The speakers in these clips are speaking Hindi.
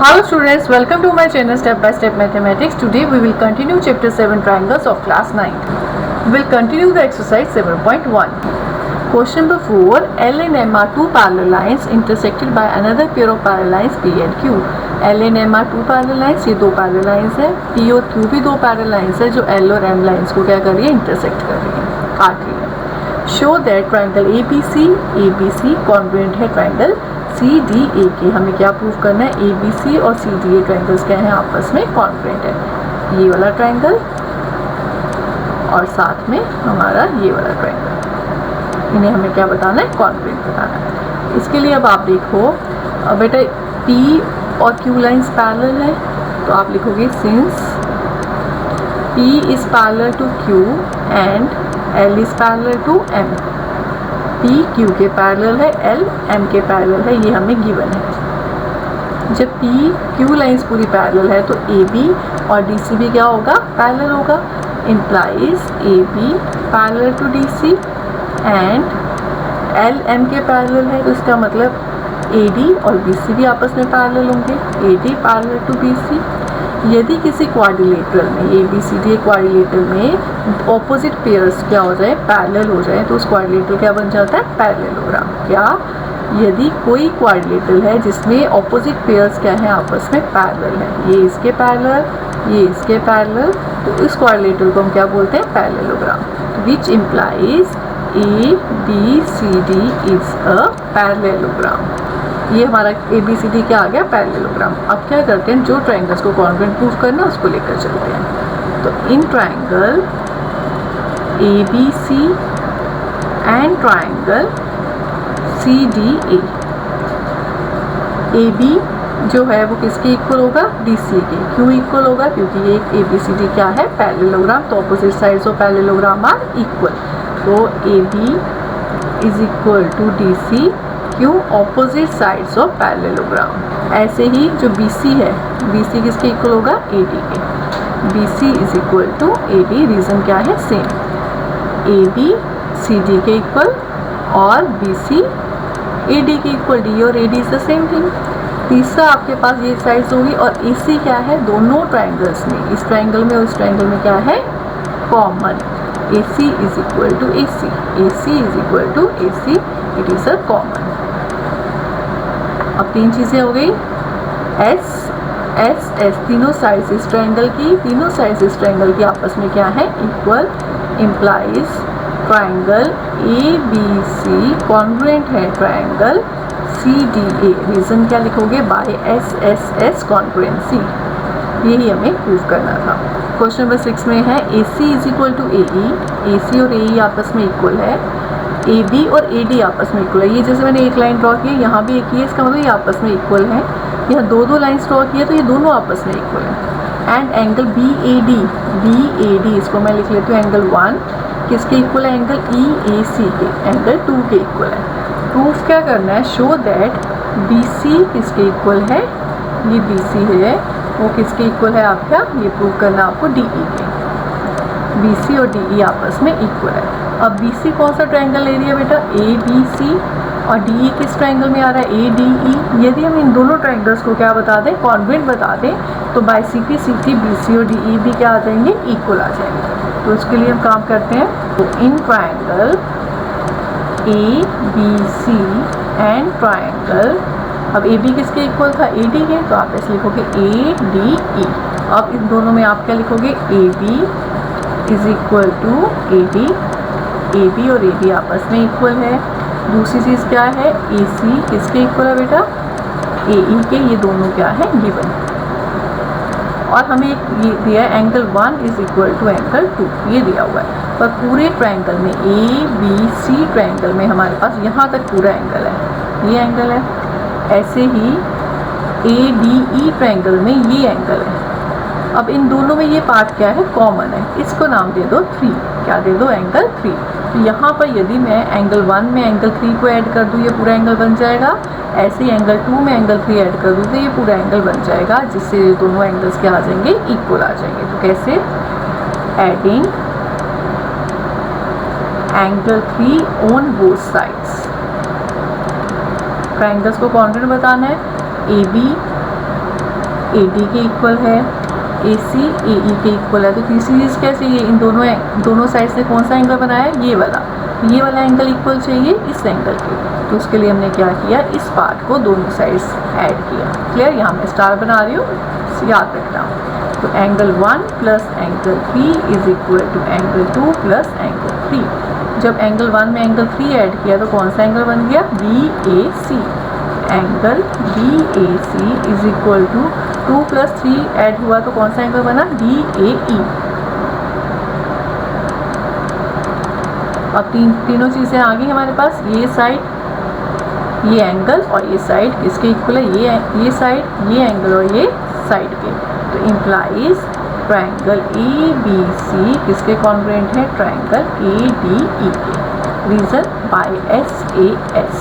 Hello students, welcome to my channel Step by Step Mathematics. Today we will continue chapter 7 triangles of class 9. We will continue the exercise 7.1. Question number 4. L and M are two parallel lines intersected by another pair of parallel lines P and Q. L and M are two parallel lines, ये दो parallel lines है. P और Q भी दो parallel lines है जो L और M lines को क्या कर रही है, intersect कर रही है, काट रही है. Show that triangle ABC congruent है triangle CDA के. हमें क्या प्रूव करना है, ABC और CDA ट्राइंगल्स क्या हैं, आपस में कॉन्ग्रुएंट है. ये वाला ट्राइंगल और साथ में हमारा ये वाला ट्राइंगल, इन्हें हमें क्या बताना है, कॉन्ग्रुएंट बताना है. इसके लिए अब आप देखो बेटा P और Q लाइन्स पैरेलल है, तो आप लिखोगे since P is parallel to Q and L is parallel to M. P Q के पैरेलल है, L M के पैरेलल है, ये हमें गिवन है. जब P Q लाइन्स पूरी पैरेलल है तो AB और DC भी क्या होगा, पैरेलल होगा. Implies AB parallel to DC and L M के पैरेलल है, तो इसका मतलब AD और BC भी आपस में पैरेलल होंगे. AD parallel to BC. यदि किसी क्वाड्रिलेटरल में ABCD क्वाड्रिलेटरल में ऑपोजिट पेयर्स क्या हो जाए, पैरेलल हो जाए, तो उस क्वाड्रिलेटरल क्या बन जाता है, पैरेललोग्राम. क्या, यदि कोई क्वाड्रिलेटरल है जिसमें ऑपोजिट पेयर्स क्या है, आपस में पैरेलल है, ये इसके पैरेलल, ये इसके पैरेलल, तो इस क्वाड्रिलेटरल को हम क्या बोलते हैं, parallelogram. Which implies ABCD is a parallelogram. ये हमारा ABCD क्या आ गया, पैरेललोग्राम. अब क्या करते हैं, जो ट्राइंगल्स को कॉन्ग्रुएंट प्रूव करना है उसको लेकर चलते हैं. तो in triangle ABC and triangle CDA, AB जो है वो किसके इक्वल होगा, DC के. क्यों इक्वल होगा, क्योंकि ये ABCD क्या है, पैरेललोग्राम, तो opposite sides of parallelogram are equal. तो AB is equal to DC. क्यों, ऑपोजिट साइड्स ऑफ पैरेललोग्राम. ऐसे ही जो BC है, BC किसके इक्वल होगा, AD के. BC is equal to AD. Reason क्या है, सेम. AB CD के इक्वल और BC AD के इक्वल. D और AD is the same thing. तीसरा आपके पास ये साइड्स होगी और AC क्या है, दोनों ट्राइंगल्स में, इस ट्राइंगल में उस ट्राइंगल में क्या है, common. AC is equal to AC. AC is equal to AC. It is a common. अब तीन चीज़ें हो गई, S तीनों साइड्स इस ट्रायंगल की, तीनों साइड्स इस ट्रायंगल की आपस में क्या है, equal. Implies triangle ABC congruent है ट्रायंगल CDA. रीज़न क्या लिखोगे, बाय SSS कॉन्ग्रुएंसी. यही हमें प्रूव करना था. क्वेश्चन नंबर 6 में है AC is equal to AE. AC और AE आपस में इक्वल है. AB और AD आपस में इक्वल है. ये जैसे मैंने एक लाइन ड्रॉ की है, यहाँ भी एक ही है, इसका मतलब ये आपस में इक्वल है. यहाँ दो लाइन्स ड्रॉ की है तो ये दोनों आपस में इक्वल है. एंड एंगल BAD इसको मैं लिख लेती हूँ एंगल 1 किसके इक्वल है, एंगल EAC के, एंगल 2 के इक्वल है. प्रूफ क्या करना है, शो दैट BC किसके इक्वल है, ये BC है, वो किसके इक्वल है आपका, ये प्रूव करना आपको DE के. BC और DE आपस में इक्वल है. अब BC कौन सा ट्रायंगल ले रही है बेटा, ABC, और DE किस ट्रायंगल में आ रहा है, ADE. यदि हम इन दोनों ट्रायंगल्स को क्या बता दें, कॉन्ग्रुएंट बता दें, तो बाय CP BC और DE भी क्या आ जाएंगे, इक्वल आ जाएंगे. तो उसके लिए हम काम करते हैं. तो in triangle ABC and triangle, अब AB किसके इक्वल था, AD के, तो आप ऐसे लिखोगे ADE. अब इन दोनों में आप क्या लिखोगे, AB is equal to AD. AB और AD आपस में इक्वल है. दूसरी चीज़ क्या है, AC किसके इक्वल है बेटा, AE के. ये दोनों क्या है, गिवन. और हमें ये दिया है angle 1 is equal to angle 2, ये दिया हुआ है. पर पूरे ट्रायंगल में ABC ट्रायंगल में हमारे पास यहाँ तक पूरा एंगल है, ये एंगल है. ऐसे ही ADE ट्रायंगल में ये एंगल है. अब इन दोनों में ये पार्ट क्या है, कॉमन है. इसको नाम दे दो 3. क्या दे दो, एंगल 3. तो यहाँ पर यदि मैं एंगल 1 में एंगल 3 को ऐड कर दूँ, ये पूरा एंगल बन जाएगा. ऐसे ही एंगल 2 में एंगल 3 ऐड कर दूँ तो ये पूरा एंगल बन जाएगा, जिससे दोनों एंगल्स क्या आ जाएंगे, इक्वल आ जाएंगे. तो कैसे, adding angle 3 on both sides. Triangles को कॉन्ग्रुएंट बताना है. AB AD के इक्वल है, AC AE के इक्वल है। तो तीसरी चीज़ क्या चाहिए, इन दोनों साइड से कौन सा एंगल बनाया, ये वाला एंगल इक्वल चाहिए इस एंगल के। तो उसके लिए हमने क्या किया, इस पार्ट को दोनों साइड्स ऐड किया। क्लियर, यहाँ मैं स्टार बना रही हूँ, याद रखना। तो angle 1 plus angle 3 is equal to angle 2 plus angle 3। जब एंगल 1 में एंगल 3 ऐड किया तो कौन सा एंगल बन गया, BAC। Angle BAC is equal to 2 plus 3 add हुआ तो कौन सा एंगल बना, DAE। अब तीनों चीज़ें आ गई हमारे पास, ये साइड, ये एंगल और ये साइड किसके इक्वल है, ये साइड, ये एंगल और ये साइड के। तो इम्प्लाइज ट्रायंगल ABC किसके कॉन्ग्रुएंट है, ट्रायंगल ADE के। Reason by SAS।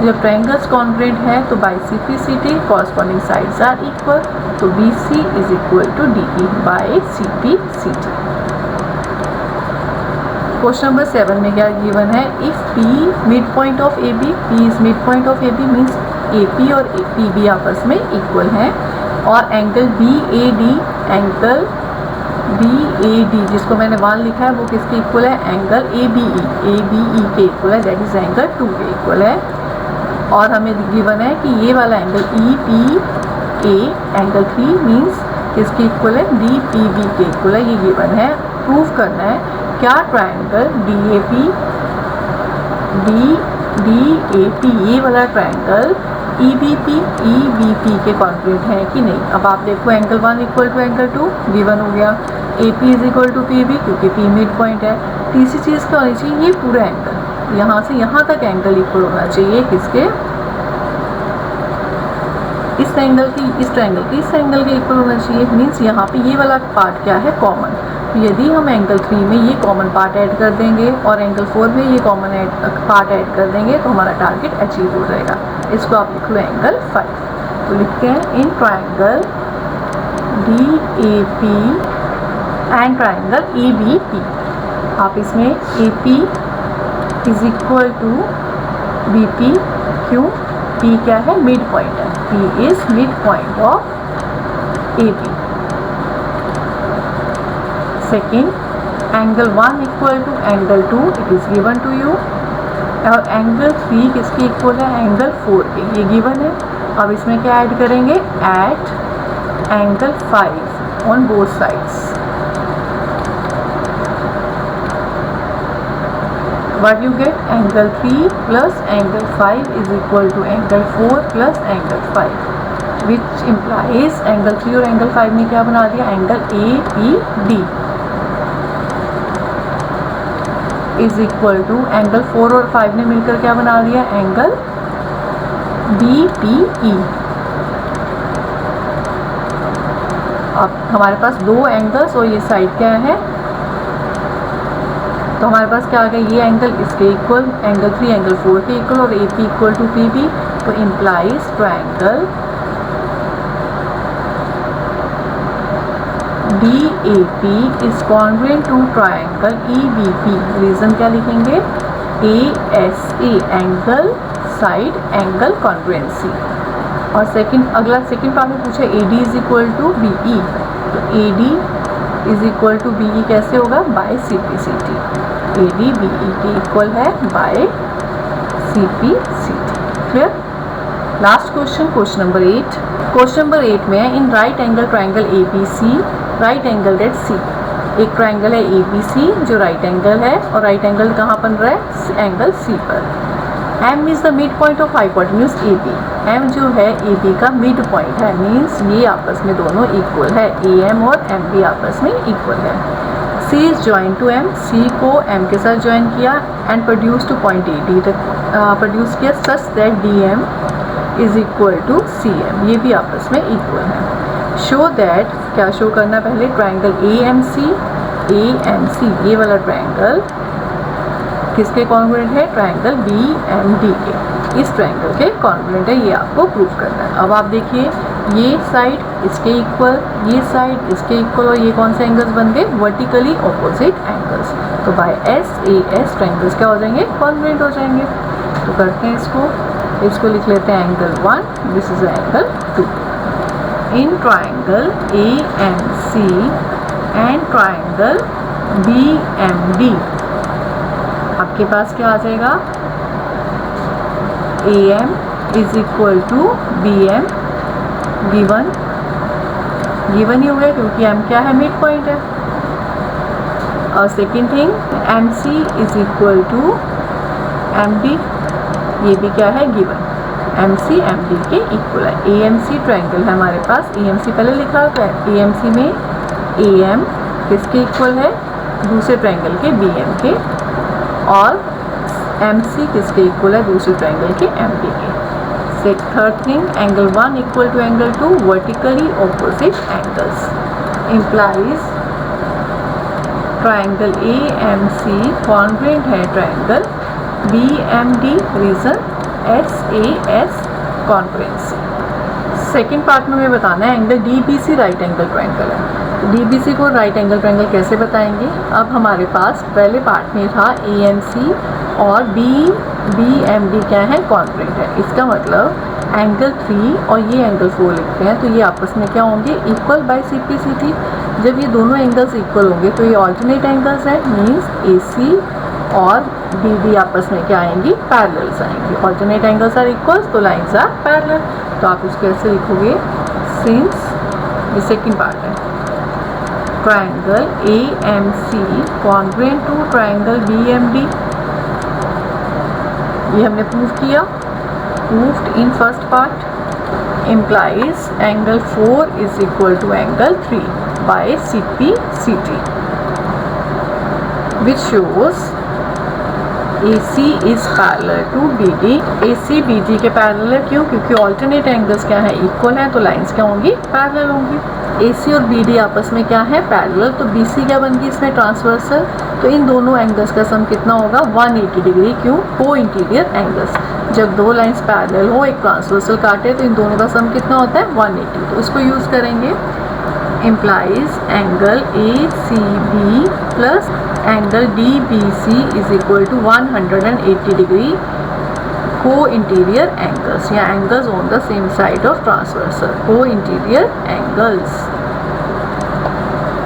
जब ट्रायंगल्स कॉन्ग्रुएंट है तो by CPCT corresponding sides are equal. तो BC is equal to DE by CPCT। Question number 7 में क्या गिवन है, if P mid point of AB, P is mid point of AB means AP और PB आपस में इक्वल हैं, और एंगल BAD जिसको मैंने 1 लिखा है वो किसके इक्वल है, एंगल ABE के इक्वल है, दैट इज एंगल 2 के इक्वल है। और हमें गिवन है कि ये वाला एंगल EPA एंगल 3 मीन्स किसके इक्वल है, DPB के इक्वल है, ये गिवन है। प्रूव करना है क्या ट्रायंगल DAP ये वाला ट्रायंगल EBP के कॉन्ग्रुएंट है कि नहीं। अब आप देखो angle 1 equal to angle 2 given हो गया, AP is equal to PB क्योंकि P मिड पॉइंट है। तीसरी चीज़ क्या होनी चाहिए, ये पूरा एंगल यहाँ से यहाँ तक एंगल इक्वल होना चाहिए किसके, इस एंगल की, इस ट्रायंगल की इस एंगल के इक्वल होना चाहिए। मीन्स यहाँ पे ये वाला पार्ट क्या है, कॉमन। तो यदि हम एंगल 3 में ये कॉमन पार्ट ऐड कर देंगे और एंगल 4 में ये कॉमन पार्ट ऐड कर देंगे तो हमारा टारगेट अचीव हो जाएगा। इसको आप लिख लो एंगल 5। तो लिखते हैं in triangle DAP and triangle EBP। आप इसमें AP is equal to BP, क्यों, P क्या है, मिड पॉइंट है, P is mid point of AB। Second, angle 1 equal to angle 2 it is given to you, और एंगल 3 किसके इक्वल है, एंगल 4 के, ये गिवन है। अब इसमें क्या ऐड करेंगे, at angle 5 on both sides. What you get, angle 3 plus angle 5 is equal to angle 4 plus angle 5, which implies angle 3 और angle 5 ने क्या बना दिया, angle APD is equal to angle 4 और 5 ने मिलकर क्या बना दिया, angle BPE। अब हमारे पास दो एंगल्स और ये साइड क्या है, तो हमारे पास क्या आ गया, ये एंगल इसके इक्वल, एंगल 3 एंगल 4 के इक्वल और AP इक्वल टू PB। तो implies triangle DAP is congruent to triangle EBP। Reason क्या लिखेंगे, ASA angle side angle congruency. और सेकंड पार्ट में पूछा AD is equal to BE। तो AD is equal to BE कैसे होगा, बाय CPCT। AD BE के इक्वल है by CPCT। Clear. Last question number 8। Question number 8 में in right angle triangle ABC right angle at C। एक ट्रायंगल है ABC जो राइट एंगल है, और राइट एंगल कहाँ बन रहा है, एंगल C पर। M is the mid point of hypotenuse AB। M जो है AB का मिड पॉइंट है, मीन्स ये आपस में दोनों इक्वल है, AM और MB आपस में इक्वल है। C is join to M, C को M के साथ ज्वाइन किया and produce to point AD तक प्रोड्यूस किया, such that DM is equal to CM, ये भी आपस में इक्वल है। शो दैट, क्या शो करना पहले, ट्रायंगल AMC ये वाला ट्रायंगल किसके कॉन्ग्रुएंट है, ट्रायंगल BMD के, इस ट्रायंगल के कॉन्ग्रुएंट है, ये आपको प्रूव करना है। अब आप देखिए ये साइड इसके इक्वल, ये साइड इसके इक्वल, और ये कौन से एंगल्स बन गए, वर्टिकली ऑपोजिट एंगल्स। तो बाय SAS ट्रायंगल्स क्या हो जाएंगे, कॉन्ग्रुएंट हो जाएंगे। तो करते हैं इसको लिख लेते हैं angle 1, this is angle 2। In triangle AMC and triangle BMD। आपके पास क्या आ जाएगा, AM is equal to BM, given ही हो गया क्योंकि M क्या है, मिड पॉइंट है। और second thing MC is equal to MD, ये भी क्या है, गिवन। MC MD के इक्वल है। AMC ट्रायंगल है हमारे पास, AMC पहले लिखा हुआ है, AMC में AM किसके इक्वल है, दूसरे ट्रायंगल के BM के, और MC किसके इक्वल है, दूसरे ट्रायंगल के MD के। Third thing, angle 1 equal to angle 2, vertically opposite angles, implies triangle AMC congruent है triangle BMD, reason SAS congruency. Second part में हमें बताना है angle DBC right angle triangle है। DBC को राइट एंगल ट्रायंगल कैसे बताएंगे, अब हमारे पास पहले पार्ट में था AMC और BMD क्या है, कॉन्ग्रुएंट है। इसका मतलब एंगल 3 और ये एंगल 4 लिखते हैं तो ये आपस में क्या होंगे, इक्वल बाय CPCT। जब ये दोनों एंगल्स इक्वल होंगे तो ये ऑल्टरनेट एंगल्स हैं, मीन्स AC और BD आपस में क्या आएंगी, पैरेलल्स आएंगी। ऑल्टरनेट एंगल्स आर इक्वल तो लाइंस आर पैरेलल, तो आप इसको ऐसे लिखोगे, सिंस ये सेकेंड पार्ट है, triangle AMC congruent to triangle BMD, ये हमने प्रूव किया, proved in first part, implies angle 4 is equal to angle 3 by CPCT, which shows AC is parallel to BD। AC BD के पैरेलल है, क्यों, क्योंकि ऑल्टरनेट एंगल्स क्या है, इक्वल है, तो लाइंस क्या होंगी, पैरेलल होंगी। AC और BD आपस में क्या है, पैरेलल, तो BC क्या बन गई इसमें, ट्रांसवर्सल, तो इन दोनों एंगल्स का सम कितना होगा, 180 डिग्री, क्यों, को इंटीरियर एंगल्स। जब दो लाइंस पैरेलल हो, एक ट्रांसवर्सल काटे, तो इन दोनों का सम कितना होता है, 180, तो उसको यूज़ करेंगे। implies angle ACB plus angle DBC is equal to 180 degree co-interior angles, या angles on the same side of transversal, co-interior angles।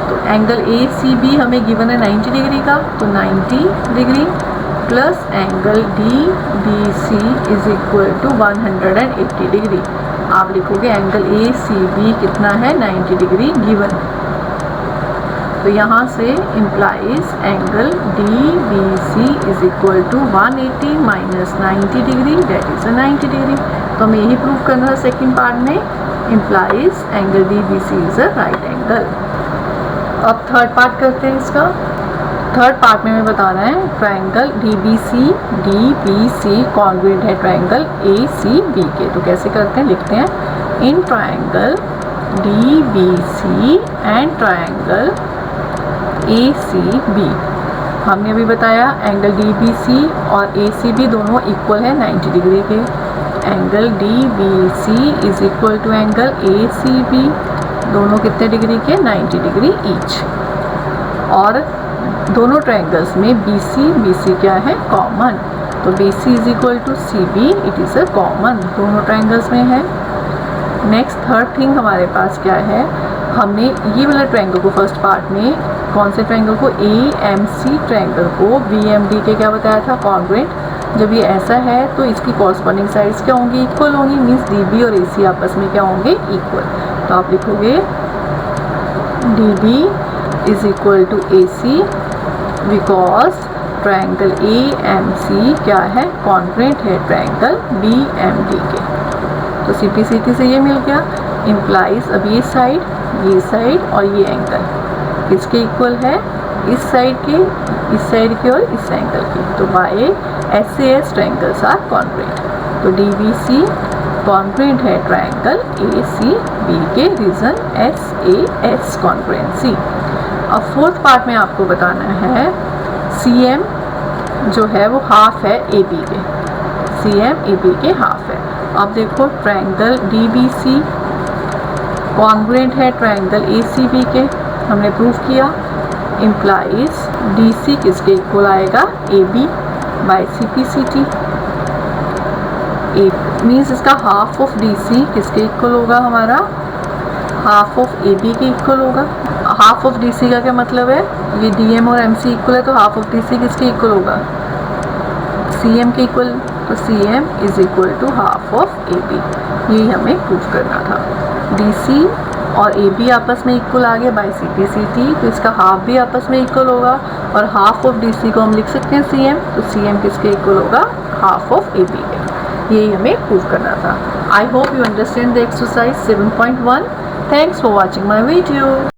तो एंगल ACB हमें गिवन है 90 डिग्री का, तो 90 degree plus angle DBC is equal to 180 degree. आप लिखोगे एंगल ACB कितना है, 90 डिग्री गिवन, तो यहाँ से implies angle DBC is equal to 180 minus 90 degree, that is 90 degree. तो हमें यही प्रूव करना है सेकेंड पार्ट में, implies angle DBC is a right angle. अब थर्ड पार्ट करते हैं इसका। थर्ड पार्ट में हमें बताना है ट्रायंगल DBC कॉन्ग्रुएंट है ट्रायंगल ACB के, तो कैसे करते हैं, लिखते हैं in triangle DBC and triangle ACB। हमने अभी बताया एंगल DBC और ACB दोनों इक्वल है 90 डिग्री के, angle DBC is equal to angle ACB, दोनों कितने डिग्री के, 90 डिग्री ईच, और दोनों ट्रायंगल्स में BC क्या है, कॉमन, तो BC is equal to CB, it is a common, दोनों ट्रायंगल्स में है। नेक्स्ट थर्ड थिंग हमारे पास क्या है, हमने ये वाला ट्रायंगल को फर्स्ट पार्ट में, कौन से ट्रायंगल को, AMC ट्रायंगल को BMD के क्या बताया था, कॉन्ग्रुएंट। जब ये ऐसा है तो इसकी कॉरस्पॉन्डिंग साइड्स क्या होंगी, इक्वल होंगी, मीन्स DB और AC आपस में क्या होंगे, इक्वल। तो आप लिखोगे DB is equal to AC because triangle AMC क्या है, कॉन्ग्रुएंट है ट्रायंगल BMD के। तो CPCT से ये मिल गया, इम्प्लाइज अब ये साइड और ये एंगल किसके इक्वल है, इस साइड के और इस एंगल की, तो by SAS triangles are congruent. तो DBC कॉन्ग्रुएंट है ट्रायंगल ACB के, रीजन SAS कॉन्ग्रुएंसी। अब फोर्थ पार्ट में आपको बताना है CM जो है वो हाफ है AB के, CM AB के हाफ है। अब देखो ट्रायंगल DBC कॉन्ग्रुएंट है ट्रायंगल ACB के, हमने प्रूव किया, इम्प्लाइज DC किसके इक्वल आएगा, AB बाय CPCT, मीन्स इसका हाफ ऑफ DC किसके इक्वल होगा, हमारा हाफ ऑफ ए बी के इक्वल होगा। हाफ ऑफ डी सी का क्या मतलब है, ये डी एम और एम सी इक्वल है, तो हाफ ऑफ डी सी किसके इक्वल होगा, सी एम के इक्वल। तो C M is equal to half of A B, यही हमें प्रूव करना था। डी सी और ए बी आपस में इक्वल आ गया by C T C T, तो इसका हाफ भी आपस में इक्वल होगा, और हाफ ऑफ डी सी को हम लिख सकते हैं सी एम, तो सी एम किसके इक्वल होगा, हाफ ऑफ ए बी के। यही हमें प्रूव करना था। I hope you understand the exercise 7.1। Thanks for watching my video.